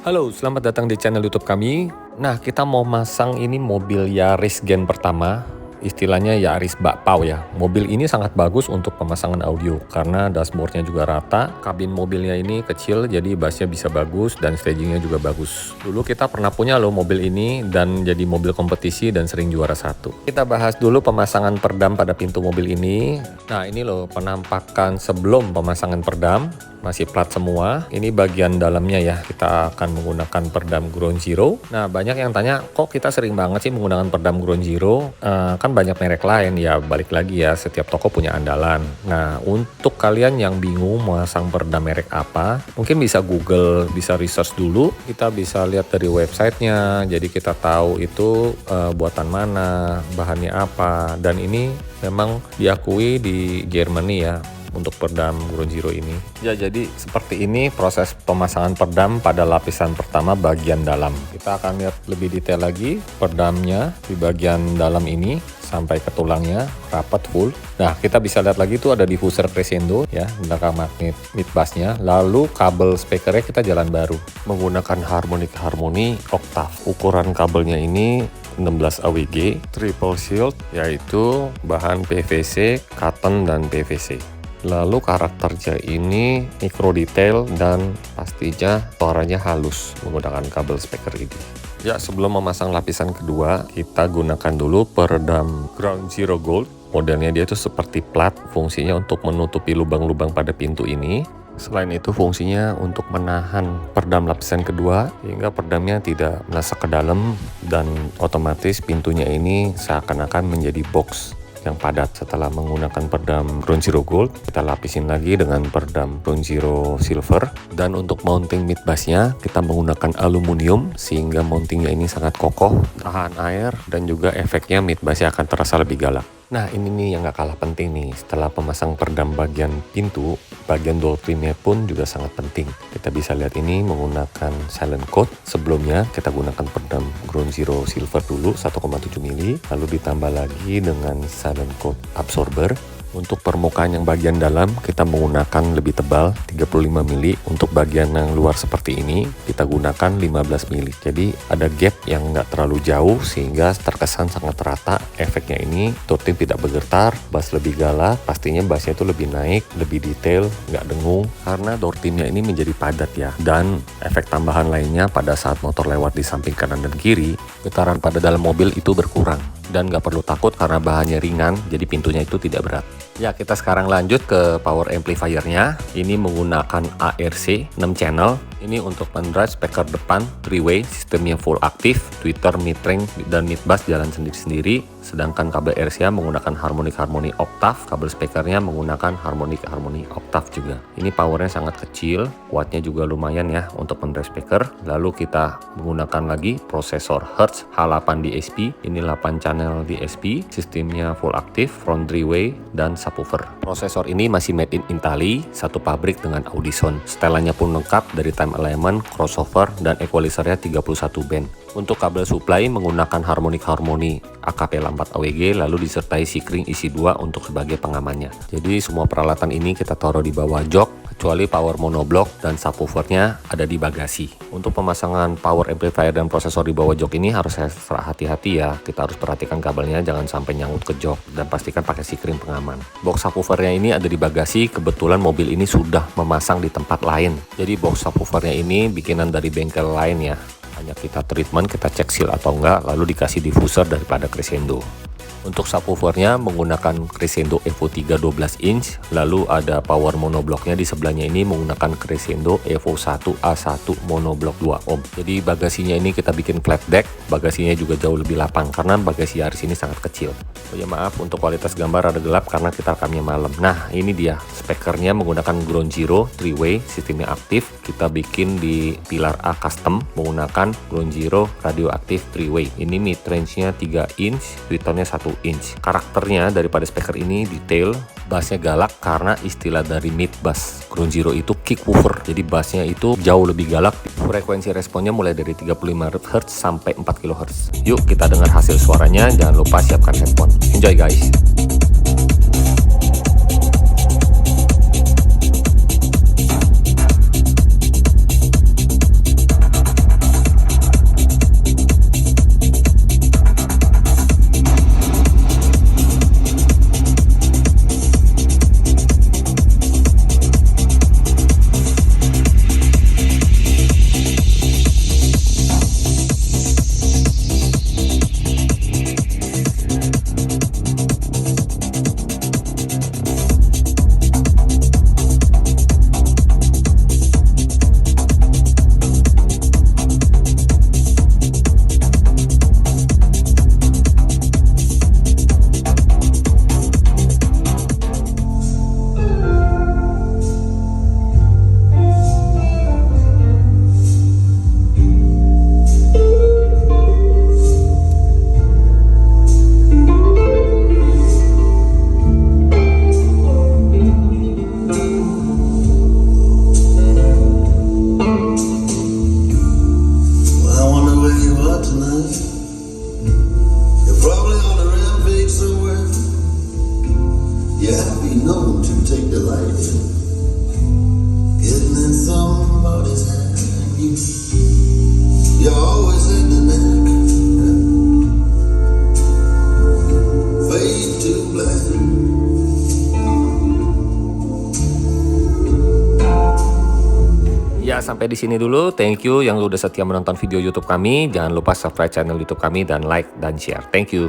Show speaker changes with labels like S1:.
S1: Halo, selamat datang di channel YouTube kami. Nah, kita mau masang ini mobil Yaris Gen pertama, istilahnya Yaris bakpao ya. Mobil ini sangat bagus untuk pemasangan audio karena dashboardnya juga rata, kabin mobilnya ini kecil jadi bassnya bisa bagus dan stagingnya juga bagus. Dulu kita pernah punya loh mobil ini dan jadi mobil kompetisi dan sering juara satu. Kita bahas dulu pemasangan perdam pada pintu mobil ini. Nah, ini loh penampakan sebelum pemasangan perdam. Masih plat semua. Ini bagian dalamnya ya. Kita akan menggunakan perdam Ground Zero. Nah, banyak yang tanya, kok kita sering banget sih menggunakan perdam Ground Zero? Kan banyak merek lain ya. Balik lagi ya, setiap toko punya andalan. Nah, untuk kalian yang bingung memasang perdam merek apa, mungkin bisa Google, bisa research dulu. Kita bisa lihat dari websitenya. Jadi kita tahu itu buatan mana, bahannya apa. Dan ini memang diakui di Germany ya, untuk perdam Ground Zero ini. Ya, jadi seperti ini proses pemasangan perdam pada lapisan pertama bagian dalam. Kita akan lihat lebih detail lagi perdamnya di bagian dalam ini sampai ke tulangnya rapat full. Nah, kita bisa lihat lagi itu ada diffuser crescendo ya, belakang magnet mid bassnya. Lalu kabel speakernya kita jalan baru menggunakan harmonic octave. Ukuran kabelnya ini 16 AWG, triple shield, yaitu bahan PVC, cotton dan PVC. Lalu karakternya ini micro detail dan pastinya suaranya halus menggunakan kabel speaker ini. Ya, sebelum memasang lapisan kedua, kita gunakan dulu peredam Ground Zero Gold. Modelnya dia itu seperti plat, fungsinya untuk menutupi lubang-lubang pada pintu ini. Selain itu fungsinya untuk menahan perdam lapisan kedua hingga perdamnya tidak melesak ke dalam dan otomatis pintunya ini seakan-akan menjadi box yang padat. Setelah menggunakan perdam Ground Zero Gold, kita lapisin lagi dengan perdam Ground Zero Silver. Dan untuk mounting mid bassnya kita menggunakan aluminium sehingga mountingnya ini sangat kokoh, tahan air, dan juga efeknya mid bassnya akan terasa lebih galak. Nah, ini nih yang gak kalah penting nih. Setelah pemasang perdam bagian pintu, bagian door trimnya pun juga sangat penting. Kita bisa lihat ini menggunakan silent coat. Sebelumnya kita gunakan perdam Ground Zero Silver dulu 1,7 mili, lalu ditambah lagi dengan silent coat absorber. Untuk permukaan yang bagian dalam kita menggunakan lebih tebal 35 mili. Untuk bagian yang luar seperti ini kita gunakan 15 mili. Jadi ada gap yang nggak terlalu jauh sehingga terkesan sangat rata. Efeknya ini door trim tidak bergetar, bass lebih galak, pastinya bassnya itu lebih naik, lebih detail, nggak dengung karena door trimnya ini menjadi padat ya. Dan efek tambahan lainnya pada saat motor lewat di samping kanan dan kiri, getaran pada dalam mobil itu berkurang. Dan nggak perlu takut karena bahannya ringan, jadi pintunya itu tidak berat. Ya, kita sekarang lanjut ke power amplifiernya. Ini menggunakan ARC 6 channel. Ini untuk pendrive speaker depan 3-way, sistemnya full aktif, tweeter, mid-range, dan mid-bass jalan sendiri-sendiri. Sedangkan kabel RCA menggunakan harmonic octave, kabel speakernya menggunakan harmonic octave juga. Ini powernya sangat kecil, wattnya juga lumayan ya untuk pendrive speaker. Lalu kita menggunakan lagi prosesor Hertz H8 DSP. Ini 8 channel DSP, sistemnya full aktif, front 3-way, dan subwoofer. Prosesor ini masih made in Italy, satu pabrik dengan Audison. Setelannya pun lengkap dari time element, crossover, dan equalizernya 31 band. Untuk kabel supply menggunakan harmonic AKP 4 AWG, lalu disertai sikring isi 2 untuk sebagai pengamannya. Jadi semua peralatan ini kita taruh di bawah jok, kecuali power monoblock dan subwoofernya ada di bagasi. Untuk pemasangan power amplifier dan prosesor di bawah jok ini harus ekstra hati-hati ya. Kita harus perhatikan kabelnya jangan sampai nyangkut ke jok dan pastikan pakai sikring pengaman. Box subwoofernya ini ada di bagasi, kebetulan mobil ini sudah memasang di tempat lain. Jadi box subwoofernya ini bikinan dari bengkel lain ya. Hanya kita treatment, kita cek seal atau enggak, lalu dikasih diffuser daripada crescendo. Untuk subwoofernya menggunakan Crescendo Evo 3 12 inch, lalu ada power monoblocknya di sebelahnya ini menggunakan Crescendo Evo 1 A1 monoblock 2 ohm. Jadi bagasinya ini kita bikin flat deck, bagasinya juga jauh lebih lapang karena bagasi Yaris ini sangat kecil. Oh ya, maaf untuk kualitas gambar ada gelap karena kita rekamnya malam. Nah, ini dia speakernya menggunakan Ground Zero 3-way, sistemnya aktif. Kita bikin di pilar A custom menggunakan Ground Zero radioaktif 3-way. Ini mid range-nya 3 inch, tweeternya 1 inch. Karakternya daripada speaker ini detail, bassnya galak karena istilah dari mid bass Ground Zero itu kick woofer. Jadi bassnya itu jauh lebih galak. Frekuensi responnya mulai dari 35 Hz sampai 4 kHz. Yuk kita dengar hasil suaranya. Jangan lupa siapkan headphone. Enjoy guys.
S2: You have been known to take delight in getting in somebody's hand. You always had the knack, fade to black.
S1: Ya, sampai di sini dulu. Thank you yang udah setia menonton video YouTube kami. Jangan lupa subscribe channel YouTube kami dan like dan share. Thank you.